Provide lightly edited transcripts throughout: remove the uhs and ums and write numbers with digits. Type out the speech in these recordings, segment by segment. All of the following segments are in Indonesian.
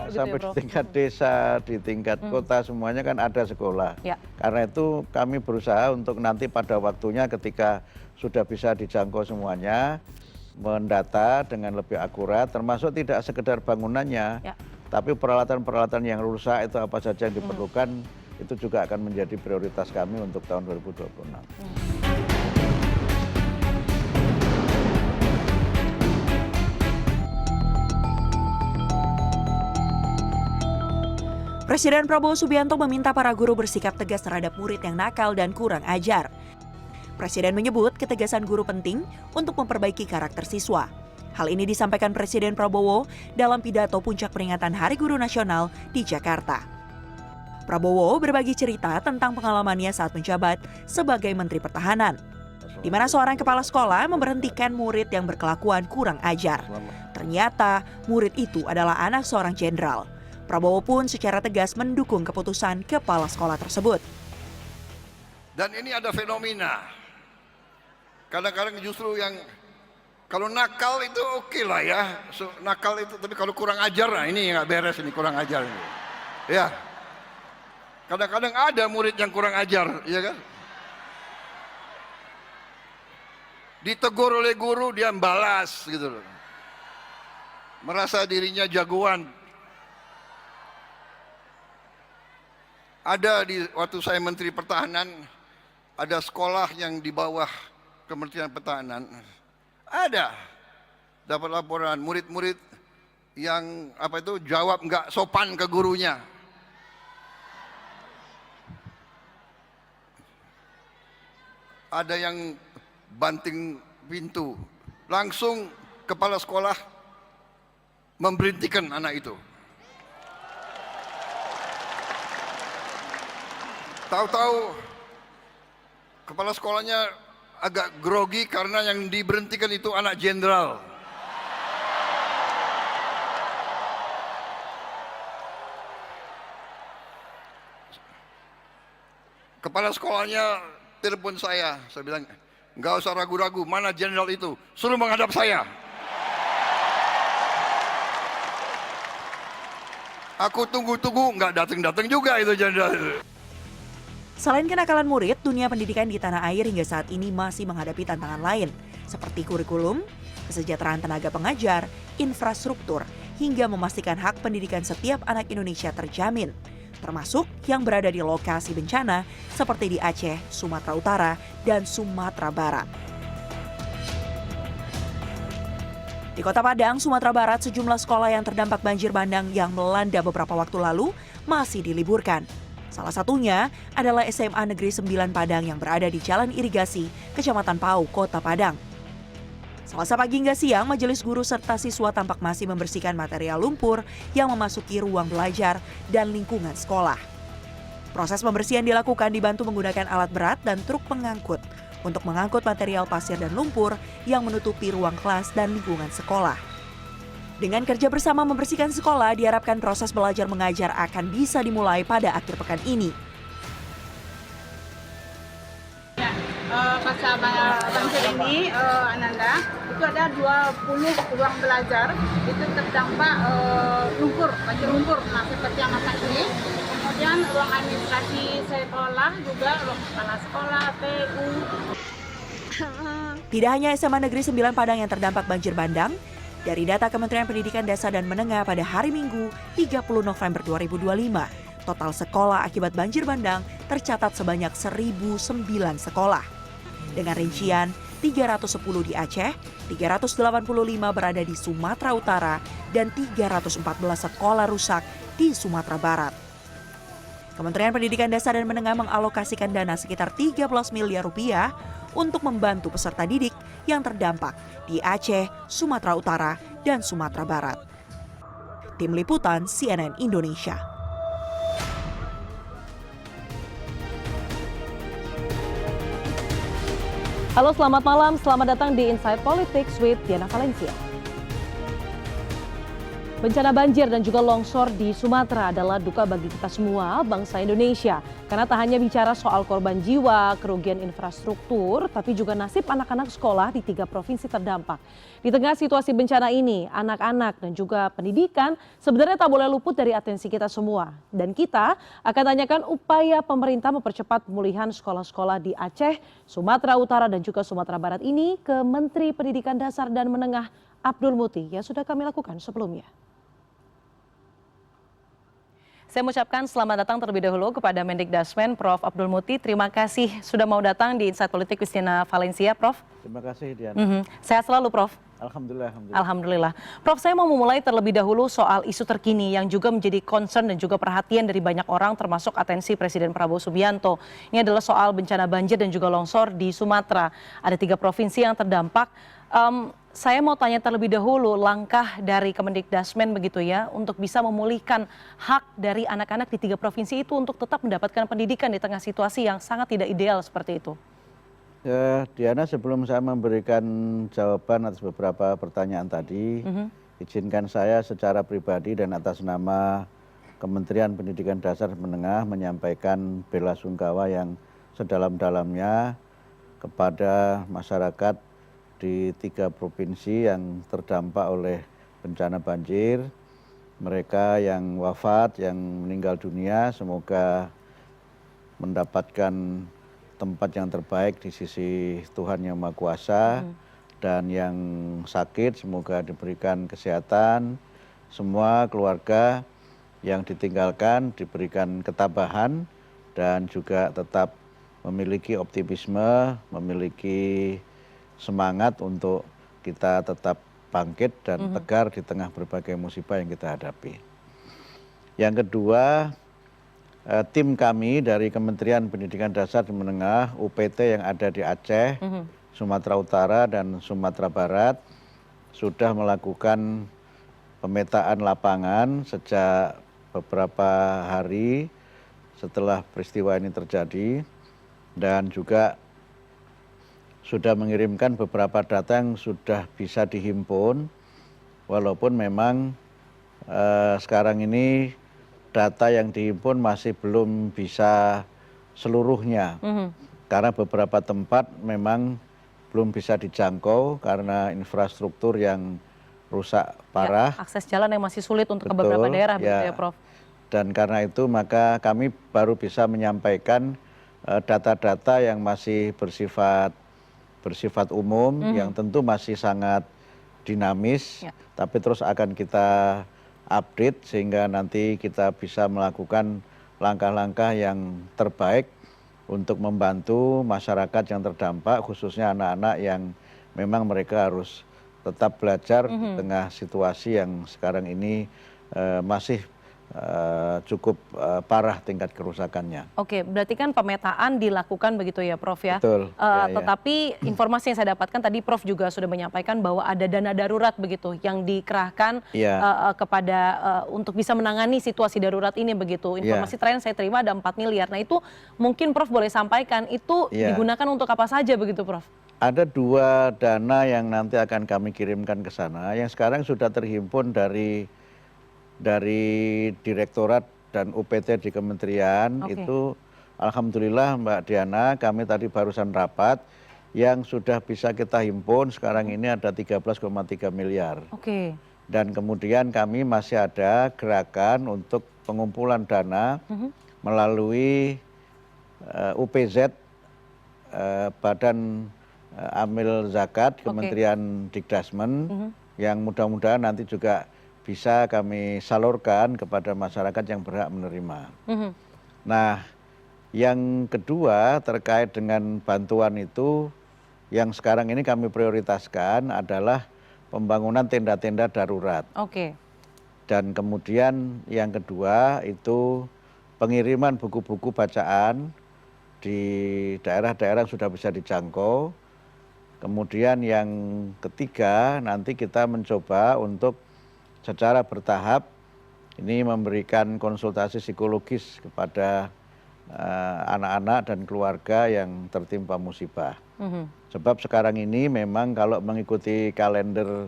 gitu sampai ya, di Prof? tingkat desa, di tingkat kota semuanya kan ada sekolah. Ya. Karena itu kami berusaha untuk nanti pada waktunya ketika sudah bisa dijangkau semuanya, mendata dengan lebih akurat, termasuk tidak sekedar bangunannya, Ya. tapi peralatan-peralatan yang rusak itu apa saja yang diperlukan, itu juga akan menjadi prioritas kami untuk tahun 2026. Presiden Prabowo Subianto meminta para guru bersikap tegas terhadap murid yang nakal dan kurang ajar. Presiden menyebut ketegasan guru penting untuk memperbaiki karakter siswa. Hal ini disampaikan Presiden Prabowo dalam pidato puncak peringatan Hari Guru Nasional di Jakarta. Prabowo berbagi cerita tentang pengalamannya saat menjabat sebagai Menteri Pertahanan, di mana seorang kepala sekolah memberhentikan murid yang berkelakuan kurang ajar. Ternyata murid itu adalah anak seorang jenderal. Prabowo pun secara tegas mendukung keputusan kepala sekolah tersebut. Dan ini ada fenomena. Kadang-kadang justru yang kalau nakal itu oke lah ya. Nakal itu, tapi kalau kurang ajar, nah ini nggak beres ini, kurang ajar ini. Ya. Kadang-kadang ada murid yang kurang ajar, ya kan? Ditegur oleh guru, dia membalas gitu loh. Merasa dirinya jagoan. Ada di waktu saya Menteri Pertahanan, ada sekolah yang di bawah Kementerian Pertahanan. Ada dapat laporan murid-murid yang jawab nggak sopan ke gurunya. Ada yang banting pintu, langsung kepala sekolah memberhentikan anak itu. Tahu-tahu kepala sekolahnya agak grogi karena yang diberhentikan itu anak jenderal. Kepala sekolahnya telepon saya bilang, nggak usah ragu-ragu, mana jenderal itu, suruh menghadap saya. Aku tunggu-tunggu, nggak datang-datang juga itu jenderal. Selain kenakalan murid, dunia pendidikan di tanah air hingga saat ini masih menghadapi tantangan lain, seperti kurikulum, kesejahteraan tenaga pengajar, infrastruktur, hingga memastikan hak pendidikan setiap anak Indonesia terjamin, termasuk yang berada di lokasi bencana seperti di Aceh, Sumatera Utara, dan Sumatera Barat. Di Kota Padang, Sumatera Barat, sejumlah sekolah yang terdampak banjir bandang yang melanda beberapa waktu lalu masih diliburkan. Salah satunya adalah SMA Negeri 9 Padang yang berada di Jalan Irigasi, Kecamatan Pau, Kota Padang. Selasa pagi hingga siang, majelis guru serta siswa tampak masih membersihkan material lumpur yang memasuki ruang belajar dan lingkungan sekolah. Proses pembersihan dilakukan dibantu menggunakan alat berat dan truk pengangkut untuk mengangkut material pasir dan lumpur yang menutupi ruang kelas dan lingkungan sekolah. Dengan kerja bersama membersihkan sekolah, diharapkan proses belajar mengajar akan bisa dimulai pada akhir pekan ini. Pasca banjir ini, Ananda, itu ada 20 ruang belajar itu terdampak lumpur, banjir lumpur. Nah, seperti yang Mas ini. Kemudian ruang administrasi sekolah juga, ruang kepala sekolah, PU. Tidak hanya SMA Negeri 9 Padang yang terdampak banjir bandang, dari data Kementerian Pendidikan Dasar dan Menengah pada hari Minggu 30 November 2025, total sekolah akibat banjir bandang tercatat sebanyak 1.009 sekolah. Dengan rincian 310 di Aceh, 385 berada di Sumatera Utara, dan 314 sekolah rusak di Sumatera Barat. Kementerian Pendidikan Dasar dan Menengah mengalokasikan dana sekitar 13 miliar rupiah untuk membantu peserta didik yang terdampak di Aceh, Sumatera Utara, dan Sumatera Barat. Tim Liputan CNN Indonesia. Halo, selamat malam. Selamat datang di Inside Politics with Diana Valencia. Bencana banjir dan juga longsor di Sumatera adalah duka bagi kita semua, bangsa Indonesia. Karena tak hanya bicara soal korban jiwa, kerugian infrastruktur, tapi juga nasib anak-anak sekolah di 3 provinsi terdampak. Di tengah situasi bencana ini, anak-anak dan juga pendidikan sebenarnya tak boleh luput dari atensi kita semua. Dan kita akan tanyakan upaya pemerintah mempercepat pemulihan sekolah-sekolah di Aceh, Sumatera Utara dan juga Sumatera Barat ini ke Menteri Pendidikan Dasar dan Menengah Abdul Muti yang sudah kami lakukan sebelumnya. Saya mengucapkan selamat datang terlebih dahulu kepada Mendikdasmen Prof. Abdul Muti. Terima kasih sudah mau datang di Insight Politik Christina Valencia, Prof. Terima kasih, Diana. Sehat selalu, Prof. Alhamdulillah. Alhamdulillah. Prof, saya mau memulai terlebih dahulu soal isu terkini yang juga menjadi concern dan juga perhatian dari banyak orang termasuk atensi Presiden Prabowo Subianto. Ini adalah soal bencana banjir dan juga longsor di Sumatera. Ada 3 provinsi yang terdampak. Saya mau tanya terlebih dahulu langkah dari Kemendikdasmen begitu ya untuk bisa memulihkan hak dari anak-anak di 3 provinsi itu untuk tetap mendapatkan pendidikan di tengah situasi yang sangat tidak ideal seperti itu. Diana, sebelum saya memberikan jawaban atas beberapa pertanyaan tadi, izinkan saya secara pribadi dan atas nama Kementerian Pendidikan Dasar dan Menengah menyampaikan bela sungkawa yang sedalam-dalamnya kepada masyarakat di 3 provinsi yang terdampak oleh bencana banjir. Mereka yang wafat, yang meninggal dunia, semoga mendapatkan tempat yang terbaik di sisi Tuhan Yang Maha Kuasa. Dan yang sakit semoga diberikan kesehatan. Semua keluarga yang ditinggalkan diberikan ketabahan dan juga tetap memiliki optimisme, memiliki semangat untuk kita tetap bangkit dan tegar di tengah berbagai musibah yang kita hadapi. Yang kedua, tim kami dari Kementerian Pendidikan Dasar dan Menengah, UPT yang ada di Aceh, Sumatera Utara dan Sumatera Barat sudah melakukan pemetaan lapangan sejak beberapa hari setelah peristiwa ini terjadi dan juga sudah mengirimkan beberapa data yang sudah bisa dihimpun, walaupun memang sekarang ini data yang dihimpun masih belum bisa seluruhnya, karena beberapa tempat memang belum bisa dijangkau karena infrastruktur yang rusak parah. Ya, akses jalan yang masih sulit untuk ke beberapa daerah, begitu ya, Prof. Dan karena itu maka kami baru bisa menyampaikan data-data yang masih bersifat umum, yang tentu masih sangat dinamis, tapi terus akan kita update sehingga nanti kita bisa melakukan langkah-langkah yang terbaik untuk membantu masyarakat yang terdampak, khususnya anak-anak yang memang mereka harus tetap belajar di tengah situasi yang sekarang ini masih cukup parah tingkat kerusakannya. Oke, berarti kan pemetaan dilakukan begitu ya, Prof ya. Betul. Tetapi informasi yang saya dapatkan tadi Prof juga sudah menyampaikan bahwa ada dana darurat begitu yang dikerahkan kepada untuk bisa menangani situasi darurat ini begitu. Informasi terakhir saya terima ada 4 miliar. Nah itu mungkin Prof boleh sampaikan itu digunakan untuk apa saja begitu, Prof? Ada 2 dana yang nanti akan kami kirimkan ke sana yang sekarang sudah terhimpun dari Direktorat dan UPT di Kementerian. Itu alhamdulillah Mbak Diana, kami tadi barusan rapat yang sudah bisa kita himpun sekarang ini ada 13,3 miliar. Dan kemudian kami masih ada gerakan untuk pengumpulan dana melalui UPZ, Badan Amil Zakat Kementerian Dikdasmen, yang mudah-mudahan nanti juga bisa kami salurkan kepada masyarakat yang berhak menerima. Nah, yang kedua terkait dengan bantuan itu, yang sekarang ini kami prioritaskan adalah pembangunan tenda-tenda darurat. Dan kemudian yang kedua itu pengiriman buku-buku bacaan di daerah-daerah yang sudah bisa dijangkau. Kemudian yang ketiga nanti kita mencoba untuk secara bertahap ini memberikan konsultasi psikologis kepada anak-anak dan keluarga yang tertimpa musibah. Sebab sekarang ini memang kalau mengikuti kalender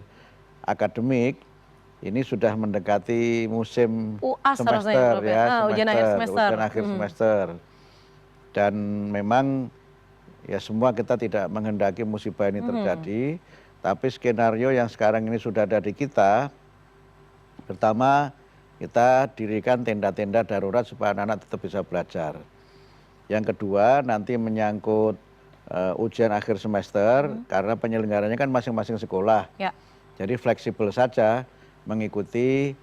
akademik ini sudah mendekati musim semester ya, ujian akhir semester. Ujian akhir semester. Dan memang ya semua kita tidak menghendaki musibah ini terjadi, tapi skenario yang sekarang ini sudah ada di kita, pertama kita dirikan tenda-tenda darurat supaya anak-anak tetap bisa belajar. Yang kedua nanti menyangkut ujian akhir semester, karena penyelenggaranya kan masing-masing sekolah. Ya. Jadi fleksibel saja mengikuti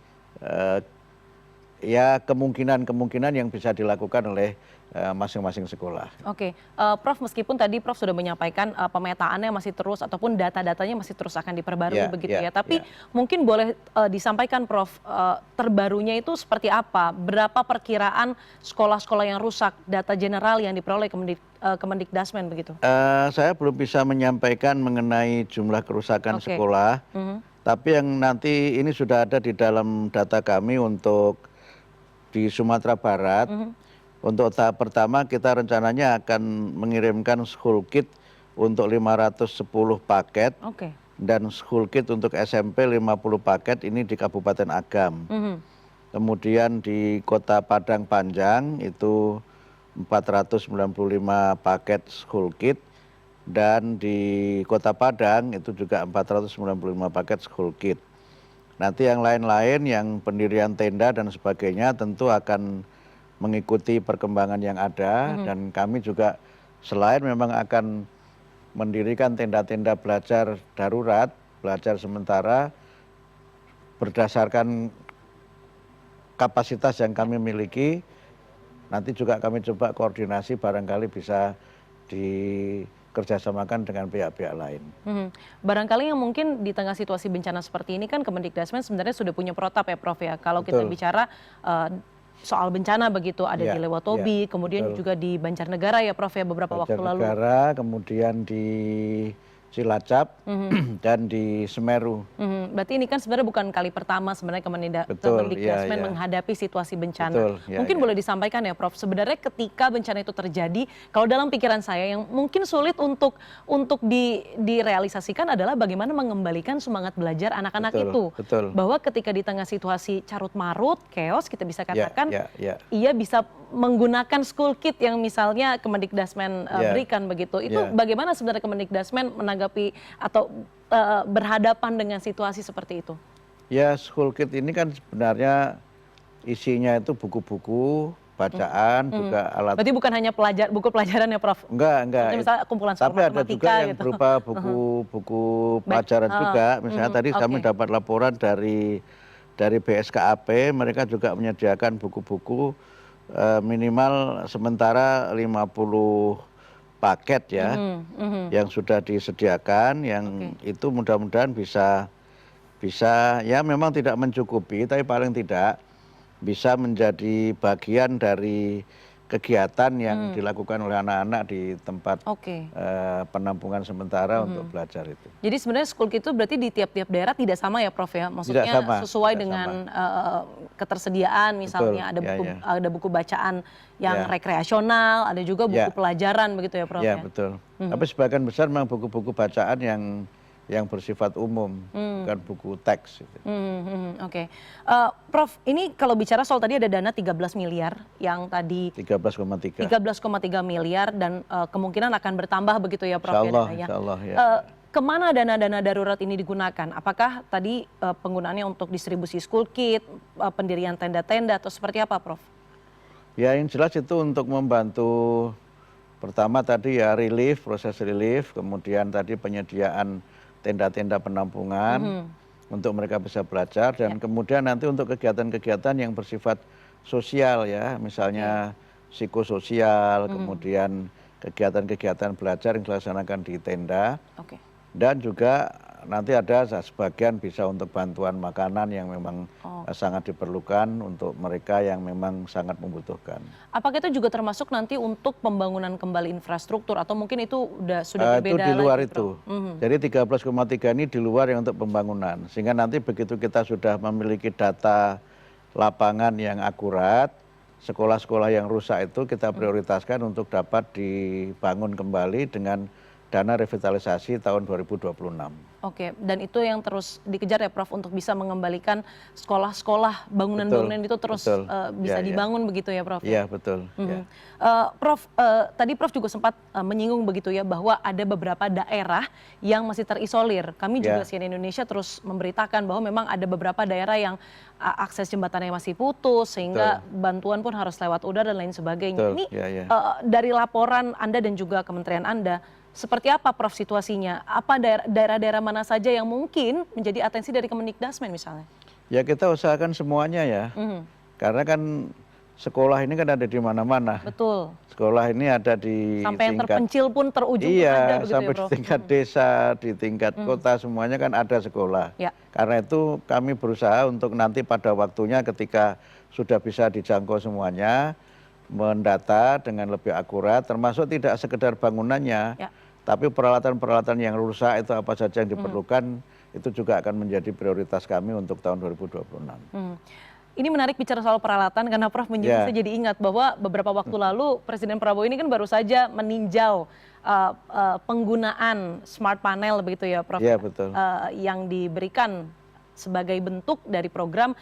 ya kemungkinan-kemungkinan yang bisa dilakukan oleh masing-masing sekolah. Oke, Prof, meskipun tadi Prof sudah menyampaikan pemetaannya masih terus ataupun data-datanya masih terus akan diperbarui begitu ya, tapi mungkin boleh disampaikan Prof, terbarunya itu seperti apa? Berapa perkiraan sekolah-sekolah yang rusak, data general yang diperoleh Kemendikdasmen begitu? Saya belum bisa menyampaikan mengenai jumlah kerusakan sekolah, tapi yang nanti ini sudah ada di dalam data kami untuk di Sumatera Barat. Untuk tahap pertama kita rencananya akan mengirimkan school kit untuk 510 paket dan school kit untuk SMP 50 paket ini di Kabupaten Agam. Kemudian di Kota Padang Panjang itu 495 paket school kit dan di Kota Padang itu juga 495 paket school kit. Nanti yang lain-lain yang pendirian tenda dan sebagainya tentu akan mengikuti perkembangan yang ada dan kami juga selain memang akan mendirikan tenda-tenda belajar darurat, belajar sementara berdasarkan kapasitas yang kami miliki, nanti juga kami coba koordinasi barangkali bisa dikerjasamakan dengan pihak-pihak lain. Barangkali yang mungkin di tengah situasi bencana seperti ini kan Kemendikdasmen sebenarnya sudah punya protap ya Prof ya, kalau kita bicara soal bencana begitu, ada di Lewotobi, kemudian juga di Banjarnegara ya Prof ya beberapa waktu lalu. Banjarnegara, kemudian di Cilacap dan di Semeru. Berarti ini kan sebenarnya bukan kali pertama sebenarnya Kemendikdasmen menghadapi situasi bencana. Mungkin boleh disampaikan ya Prof, sebenarnya ketika bencana itu terjadi, kalau dalam pikiran saya yang mungkin sulit untuk direalisasikan adalah bagaimana mengembalikan semangat belajar anak-anak itu. Bahwa ketika di tengah situasi carut marut, chaos kita bisa katakan, ia bisa menggunakan school kit yang misalnya Kemendikdasmen berikan begitu. Itu bagaimana sebenarnya Kemendikdasmen menanggapi atau berhadapan dengan situasi seperti itu? Ya, school kit ini kan sebenarnya isinya itu buku-buku bacaan, juga alat. Berarti bukan hanya buku pelajaran ya Prof? Enggak. Misalnya kumpulan soal tapi ada juga yang gitu. berupa buku pelajaran juga. Misalnya tadi kami dapat laporan dari BSKAP, mereka juga menyediakan buku-buku minimal sementara 50 paket ya, yang sudah disediakan, yang itu mudah-mudahan bisa ya memang tidak mencukupi, tapi paling tidak bisa menjadi bagian dari kegiatan yang dilakukan oleh anak-anak di tempat penampungan sementara untuk belajar itu. Jadi sebenarnya school kit itu berarti di tiap-tiap daerah tidak sama ya Prof ya? Maksudnya sesuai dengan ketersediaan, misalnya ada buku bacaan yang rekreasional, ada juga buku pelajaran begitu ya Prof ya? Ya betul. Tapi sebagian besar memang buku-buku bacaan yang bersifat umum, bukan buku teks. Prof, ini kalau bicara soal tadi ada dana 13 miliar yang tadi 13,3 miliar dan kemungkinan akan bertambah begitu ya Prof ya dananya. Insyaallah ya. Kemana dana-dana darurat ini digunakan? Apakah tadi penggunaannya untuk distribusi school kit, pendirian tenda-tenda atau seperti apa Prof? Ya yang jelas itu untuk membantu pertama tadi ya proses relief, kemudian tadi penyediaan tenda-tenda penampungan untuk mereka bisa belajar dan kemudian nanti untuk kegiatan-kegiatan yang bersifat sosial ya, misalnya psikososial, kemudian kegiatan-kegiatan belajar yang dilaksanakan di tenda, dan juga nanti ada sebagian bisa untuk bantuan makanan yang memang sangat diperlukan untuk mereka yang memang sangat membutuhkan. Apakah itu juga termasuk nanti untuk pembangunan kembali infrastruktur atau mungkin itu sudah berbeda lagi? Itu di luar itu. Jadi 13,3 ini di luar yang untuk pembangunan. Sehingga nanti begitu kita sudah memiliki data lapangan yang akurat, sekolah-sekolah yang rusak itu kita prioritaskan untuk dapat dibangun kembali dengan dana revitalisasi tahun 2026. Oke, dan itu yang terus dikejar ya Prof untuk bisa mengembalikan sekolah-sekolah, bangunan-bangunan itu terus betul. bisa Ya, ya. dibangun begitu ya Prof? Iya, betul. Ya. Prof, tadi Prof juga sempat menyinggung begitu ya bahwa ada beberapa daerah yang masih terisolir. Kami juga Ya. CNN Indonesia terus memberitakan bahwa memang ada beberapa daerah yang akses jembatannya masih putus sehingga bantuan pun harus lewat udara dan lain sebagainya. Betul, Ini ya, ya. dari laporan Anda dan juga Kementerian Anda, seperti apa Prof situasinya? Apa daerah-daerah mana saja yang mungkin menjadi atensi dari Kemendikbudrismen misalnya? Ya kita usahakan semuanya ya. Karena kan sekolah ini kan ada di mana-mana. Betul. Sekolah ini ada di Sampai yang tingkat, terpencil pun terujung pun ada iya, begitu sampai ya di Prof? tingkat desa, di tingkat kota semuanya kan ada sekolah. Ya. Karena itu kami berusaha untuk nanti pada waktunya ketika sudah bisa dijangkau semuanya, mendata dengan lebih akurat, termasuk tidak sekedar bangunannya, Ya. tapi peralatan-peralatan yang rusak itu apa saja yang diperlukan, itu juga akan menjadi prioritas kami untuk tahun 2026. Ini menarik bicara soal peralatan karena Prof menyebut, saya jadi ingat bahwa beberapa waktu lalu Presiden Prabowo ini kan baru saja meninjau penggunaan smart panel begitu ya Prof, Iya, betul. yang diberikan sebagai bentuk dari program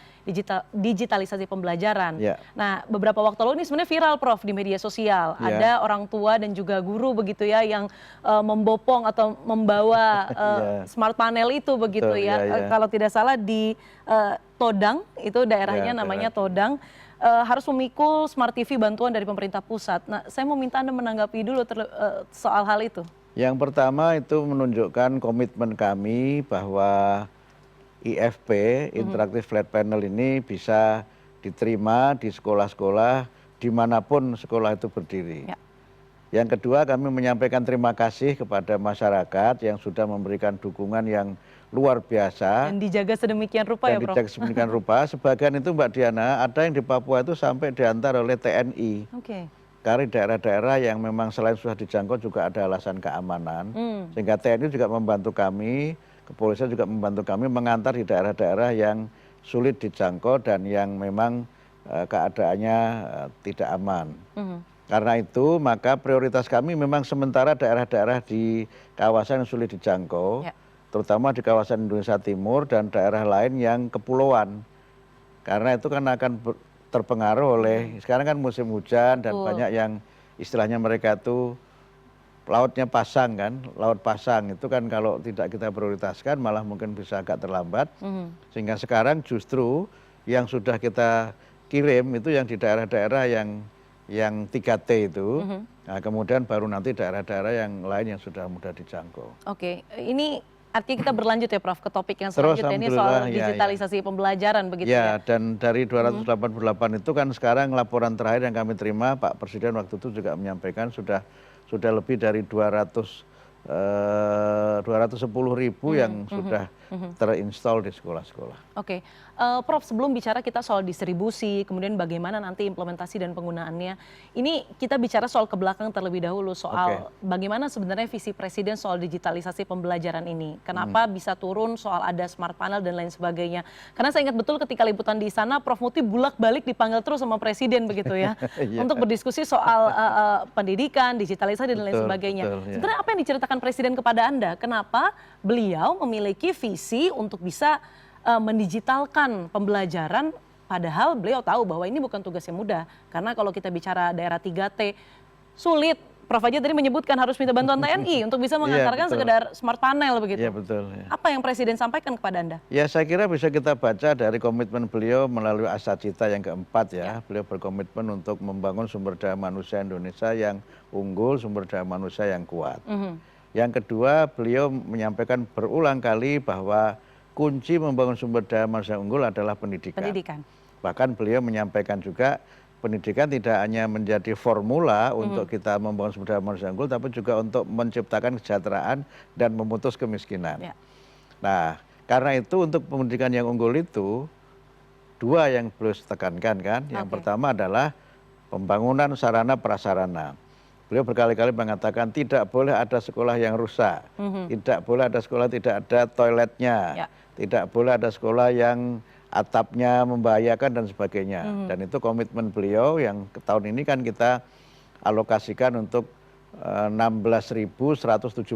digitalisasi pembelajaran. Ya. Nah, beberapa waktu lalu ini sebenarnya viral Prof di media sosial. Ya. Ada orang tua dan juga guru begitu ya yang membopong atau membawa smart panel itu begitu Betul, ya. ya, ya. Kalau tidak salah di Todang, itu daerahnya Ya, namanya daerah. Todang, harus memikul smart TV bantuan dari pemerintah pusat. Nah, saya mau minta Anda menanggapi dulu soal hal itu. Yang pertama itu menunjukkan komitmen kami bahwa IFP, Interactive Flat Panel ini bisa diterima di sekolah-sekolah dimanapun sekolah itu berdiri. Ya. Yang kedua kami menyampaikan terima kasih kepada masyarakat yang sudah memberikan dukungan yang luar biasa. Dan dijaga sedemikian rupa ya Dan Prof? dijaga sedemikian rupa. Sebagian itu Mbak Diana, ada yang di Papua itu sampai diantar oleh TNI. Oke. Karena daerah-daerah yang memang selain sudah dijangkau juga ada alasan keamanan. Sehingga TNI juga membantu kami, kepolisian juga membantu kami mengantar di daerah-daerah yang sulit dijangkau dan yang memang keadaannya tidak aman. Karena itu maka prioritas kami memang sementara daerah-daerah di kawasan yang sulit dijangkau, terutama di kawasan Indonesia Timur dan daerah lain yang kepulauan. Karena itu kan akan terpengaruh oleh, sekarang kan musim hujan dan banyak yang istilahnya mereka itu lautnya pasang kan, laut pasang itu kan kalau tidak kita prioritaskan malah mungkin bisa agak terlambat. Sehingga sekarang justru yang sudah kita kirim itu yang di daerah-daerah yang 3T itu, nah kemudian baru nanti daerah-daerah yang lain yang sudah mudah dijangkau. Oke, ini artinya kita berlanjut ya Prof ke topik yang Terus, selanjutnya ini soal alhamdulillah, ya, digitalisasi pembelajaran begitu Ya, ya. dan dari 288 itu kan sekarang laporan terakhir yang kami terima, Pak Presiden waktu itu juga menyampaikan sudah lebih dari 210.000 yang sudah terinstall di sekolah-sekolah. Oke, Prof sebelum bicara kita soal distribusi, kemudian bagaimana nanti implementasi dan penggunaannya, ini kita bicara soal ke belakang terlebih dahulu soal bagaimana sebenarnya visi Presiden soal digitalisasi pembelajaran ini. Kenapa bisa turun soal ada smart panel dan lain sebagainya. Karena saya ingat betul ketika liputan di sana, Prof Muti bolak-balik dipanggil terus sama Presiden begitu ya, untuk berdiskusi soal pendidikan, digitalisasi dan lain sebagainya. Sebenarnya apa yang diceritakan Presiden kepada Anda? Kenapa beliau memiliki visi untuk bisa mendigitalkan pembelajaran, padahal beliau tahu bahwa ini bukan tugas yang mudah. Karena kalau kita bicara daerah 3T, sulit. Prof aja tadi menyebutkan harus minta bantuan TNI untuk bisa mengantarkan sekedar smart panel begitu. Iya betul. Ya. Apa yang Presiden sampaikan kepada Anda? Ya saya kira bisa kita baca dari komitmen beliau melalui Asacita yang keempat ya. Beliau berkomitmen untuk membangun sumber daya manusia Indonesia yang unggul, sumber daya manusia yang kuat. Yang kedua beliau menyampaikan berulang kali bahwa kunci membangun sumber daya manusia unggul adalah pendidikan. Bahkan beliau menyampaikan juga pendidikan tidak hanya menjadi formula untuk kita membangun sumber daya manusia unggul, tapi juga untuk menciptakan kesejahteraan dan memutus kemiskinan. Nah, karena itu untuk pendidikan yang unggul itu, dua yang beliau tekankan kan. Yang pertama adalah pembangunan sarana prasarana. Beliau berkali-kali mengatakan tidak boleh ada sekolah yang rusak, tidak boleh ada sekolah tidak ada toiletnya, tidak boleh ada sekolah yang atapnya membahayakan dan sebagainya. Dan itu komitmen beliau yang tahun ini kan kita alokasikan untuk 16.175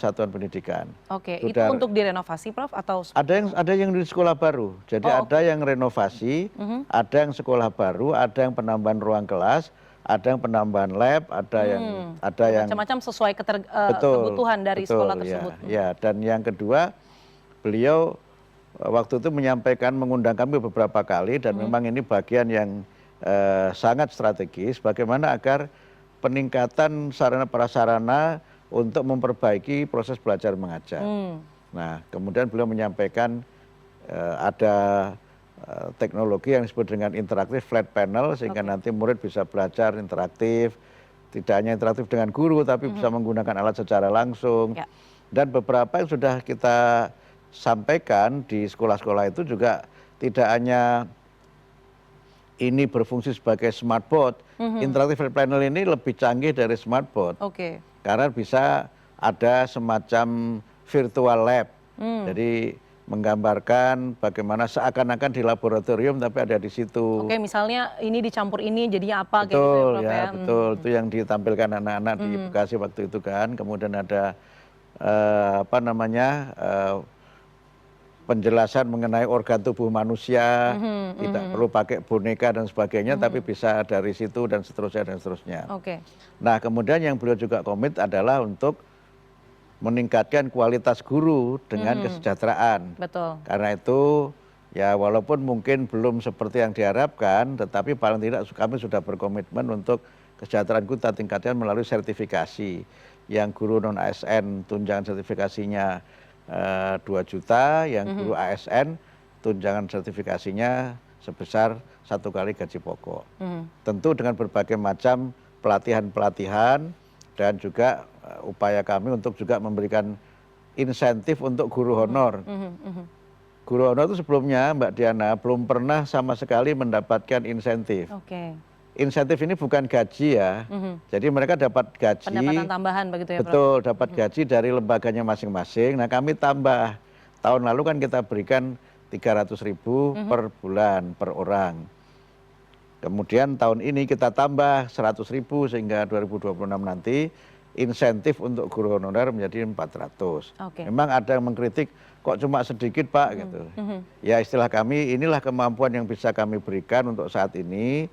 satuan pendidikan. Oke, itu Sudah untuk direnovasi, Prof, atau ada yang di sekolah baru. Jadi Oh, ada yang renovasi, ada yang sekolah baru, ada yang penambahan ruang kelas, ada yang penambahan lab, ada yang macam-macam sesuai betul, kebutuhan dari betul, sekolah ya, tersebut? ya. Dan yang kedua, beliau waktu itu menyampaikan, mengundang kami beberapa kali, dan memang ini bagian yang sangat strategis, bagaimana agar peningkatan sarana prasarana untuk memperbaiki proses belajar mengajar. Nah, kemudian beliau menyampaikan ada teknologi yang disebut dengan interaktif flat panel, sehingga nanti murid bisa belajar interaktif, tidak hanya interaktif dengan guru, tapi bisa menggunakan alat secara langsung. Ya. Dan beberapa yang sudah kita sampaikan di sekolah-sekolah itu juga tidak hanya ini berfungsi sebagai smartboard, interaktif flat panel ini lebih canggih dari smartboard. Oke. Karena bisa ada semacam virtual lab. Jadi menggambarkan bagaimana seakan-akan di laboratorium tapi ada di situ. Oke, misalnya ini dicampur ini jadinya apa kayak gitu ya, Betul, Prof, ya, ya? betul. Itu yang ditampilkan anak-anak di Bekasi waktu itu kan. Kemudian ada penjelasan mengenai organ tubuh manusia, tidak perlu pakai boneka dan sebagainya, tapi bisa dari situ dan seterusnya dan seterusnya. Oke. Nah, kemudian yang beliau juga komit adalah untuk meningkatkan kualitas guru dengan kesejahteraan. Betul. Karena itu, ya walaupun mungkin belum seperti yang diharapkan, tetapi paling tidak kami sudah berkomitmen untuk kesejahteraan guru kita tingkatkan melalui sertifikasi. Yang guru non ASN tunjangan sertifikasinya 2 juta, yang guru ASN tunjangan sertifikasinya sebesar 1 kali gaji pokok. Tentu dengan berbagai macam pelatihan-pelatihan dan juga upaya kami untuk juga memberikan insentif untuk guru honor. Guru honor itu sebelumnya, Mbak Diana, belum pernah sama sekali mendapatkan insentif. Oke. Insentif ini bukan gaji ya, jadi mereka dapat gaji. Pendapatan tambahan begitu ya, Prof? Betul, dapat gaji dari lembaganya masing-masing. Nah, kami tambah. Tahun lalu kan kita berikan 300.000 per bulan, per orang. Kemudian tahun ini kita tambah 100.000 sehingga 2026 nanti insentif untuk guru honorer menjadi 400. Oke. Memang ada yang mengkritik, kok cuma sedikit Pak gitu. Ya istilah kami, inilah kemampuan yang bisa kami berikan untuk saat ini.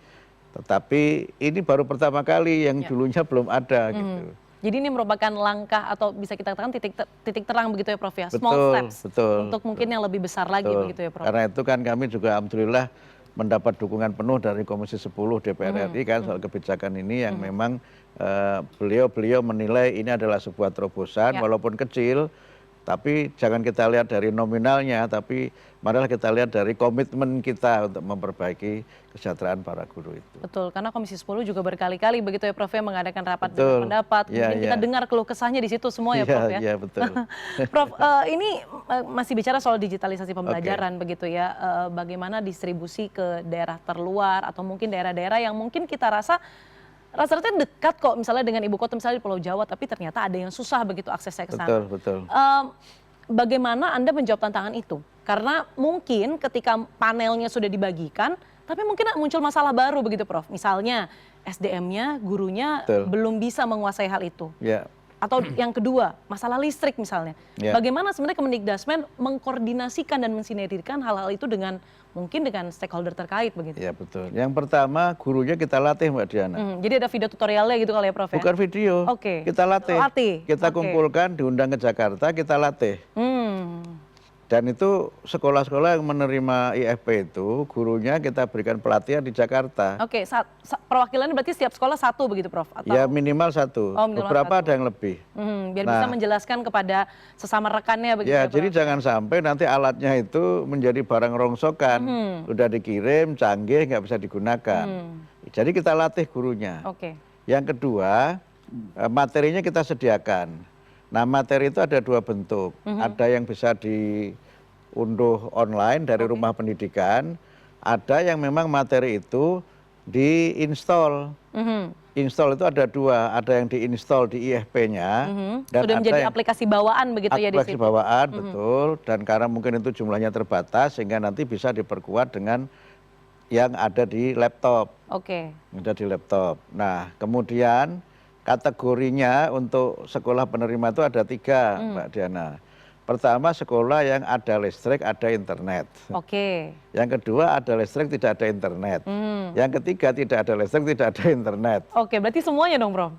Tetapi ini baru pertama kali, yang dulunya belum ada gitu. Jadi ini merupakan langkah atau bisa kita katakan titik terang begitu ya, Prof, ya? Small Betul, steps betul, untuk mungkin yang lebih besar lagi betul. begitu ya, Prof? Karena itu kan kami juga alhamdulillah mendapat dukungan penuh dari Komisi 10 DPR RI kan soal kebijakan ini yang memang beliau menilai ini adalah sebuah terobosan walaupun kecil, tapi jangan kita lihat dari nominalnya, tapi marilah kita lihat dari komitmen kita untuk memperbaiki kesejahteraan para guru itu. Betul, karena Komisi 10 juga berkali-kali begitu ya, Prof, ya, mengadakan rapat Betul. dengan pendapat. Ya, Kemudian kita dengar keluh kesahnya di situ semua ya, Prof, ya? Iya, betul. Prof, ini masih bicara soal digitalisasi pembelajaran begitu ya. Bagaimana distribusi ke daerah terluar atau mungkin daerah-daerah yang mungkin kita rasa-rasa dekat kok misalnya dengan ibu kota, misalnya di Pulau Jawa, tapi ternyata ada yang susah begitu aksesnya ke sana. Betul, betul. Bagaimana Anda menjawab tantangan itu? Karena mungkin ketika panelnya sudah dibagikan, tapi mungkin muncul masalah baru begitu, Prof. Misalnya SDM-nya, gurunya Betul. belum bisa menguasai hal itu. Ya. Atau yang kedua, masalah listrik misalnya. Ya. Bagaimana sebenarnya Kemendikbudrismen mengkoordinasikan dan mensinergikan hal-hal itu dengan mungkin dengan stakeholder terkait begitu? Ya, betul. Yang pertama, gurunya kita latih, Mbak Diana. Jadi ada video tutorialnya gitu kali ya, Prof, ya? Bukan video, Oke. kita latih. Kita Oke. kumpulkan, diundang ke Jakarta, kita latih. Dan itu sekolah-sekolah yang menerima IFP itu, gurunya kita berikan pelatihan di Jakarta. Oke, perwakilannya berarti setiap sekolah satu begitu, Prof? Atau? Ya minimal 1, Oh, minimal beberapa 1. ada yang lebih. Biar bisa menjelaskan kepada sesama rekannya begitu Ya, ya, jadi Prof? jangan sampai nanti alatnya itu menjadi barang rongsokan. Udah dikirim, canggih, nggak bisa digunakan. Jadi kita latih gurunya. Oke. Yang kedua, materinya kita sediakan. Nah, materi itu ada 2 bentuk. Ada yang bisa diunduh online dari rumah pendidikan. Ada yang memang materi itu diinstal. Install itu ada 2, ada yang diinstal di IFP-nya. Dan Sudah ada menjadi yang aplikasi bawaan begitu ya di aplikasi situ? bawaan, betul. Dan karena mungkin itu jumlahnya terbatas, sehingga nanti bisa diperkuat dengan yang ada di laptop. Oke. Ada di laptop. Nah, kemudian kategorinya untuk sekolah penerima itu ada 3, Mbak Diana. Pertama, sekolah yang ada listrik, ada internet. Oke. Yang kedua, ada listrik, tidak ada internet. Yang ketiga, tidak ada listrik, tidak ada internet. Oke, berarti semuanya dong, Prof?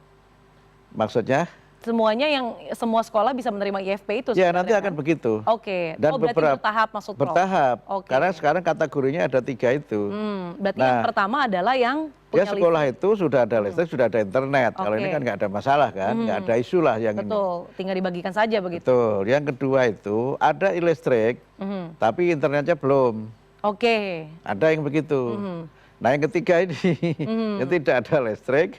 Maksudnya? Semuanya yang semua sekolah bisa menerima IFP itu Ya, sebenarnya, nanti akan kan? begitu. Oke. Dan berarti bertahap maksud Prof? bertahap. Oke. Karena sekarang kategorinya ada 3 itu. Berarti yang Nah, pertama adalah yang ya punya sekolah listrik. itu sudah ada listrik, sudah ada internet. Kalau ini Oke. kan nggak ada masalah kan, nggak ada isu lah yang ini. Betul, tinggal dibagikan saja begitu. Betul. Yang kedua itu ada listrik, tapi internetnya belum. Oke. Ada yang begitu. Nah yang ketiga ini, yang tidak ada listrik,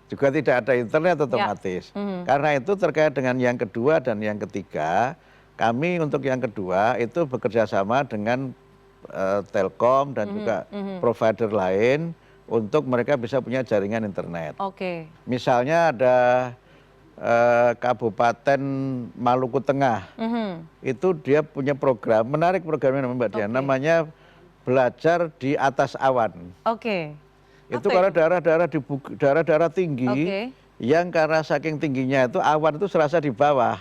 juga tidak ada internet otomatis. Karena itu terkait dengan yang kedua dan yang ketiga, kami untuk yang kedua itu bekerja sama dengan Telkom dan juga provider lain untuk mereka bisa punya jaringan internet. Oke. Misalnya ada Kabupaten Maluku Tengah, itu dia punya program, menarik programnya Mbak Dian, namanya Belajar di Atas Awan. Oke. Itu Apa kalau daerah-daerah tinggi, Oke. yang karena saking tingginya itu awan itu serasa di bawah.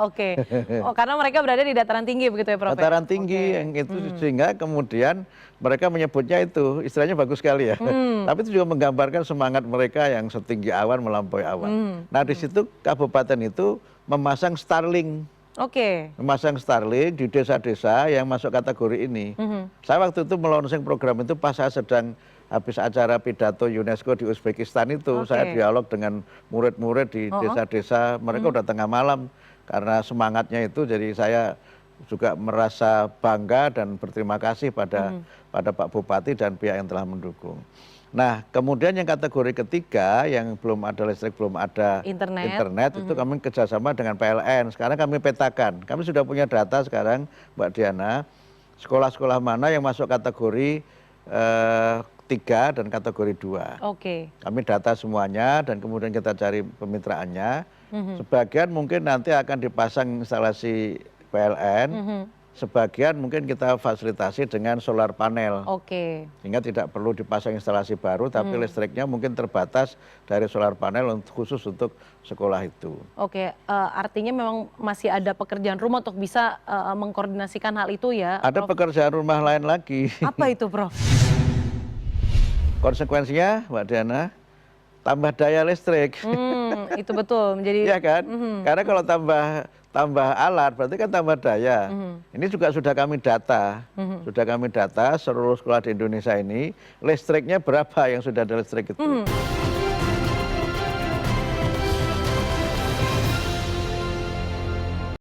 Oke. Oh, karena mereka berada di dataran tinggi begitu ya, Prof? Dataran tinggi yang itu sehingga kemudian mereka menyebutnya itu istilahnya bagus sekali ya. Tapi itu juga menggambarkan semangat mereka yang setinggi awan melampaui awan. Nah di situ kabupaten itu memasang Starlink. Oke. Memasang Starlink di desa-desa yang masuk kategori ini. Saya waktu itu melonsing program itu pas saya sedang habis acara pidato UNESCO di Uzbekistan itu. Saya dialog dengan murid-murid di desa-desa, mereka udah tengah malam. Karena semangatnya itu jadi saya juga merasa bangga dan berterima kasih pada Pak Bupati dan pihak yang telah mendukung. Nah, kemudian yang kategori ketiga yang belum ada listrik, belum ada internet itu kami kerjasama dengan PLN. Sekarang kami petakan. Kami sudah punya data sekarang, Mbak Diana, sekolah-sekolah mana yang masuk kategori 3 dan kategori 2. Oke. Kami data semuanya dan kemudian kita cari pemitraannya. Sebagian mungkin nanti akan dipasang instalasi PLN. Sebagian mungkin kita fasilitasi dengan solar panel. Oke. Sehingga tidak perlu dipasang instalasi baru, tapi listriknya mungkin terbatas dari solar panel khusus untuk sekolah itu. Oke, artinya memang masih ada pekerjaan rumah untuk bisa mengkoordinasikan hal itu ya, Ada Prof? pekerjaan rumah lain lagi. Apa itu, Prof? Konsekuensinya, Mbak Diana, tambah daya listrik. Itu betul menjadi. Iya kan? Karena kalau tambah alat berarti kan tambah daya. Ini juga sudah kami data. Sudah kami data seluruh sekolah di Indonesia ini listriknya berapa yang sudah ada listrik itu.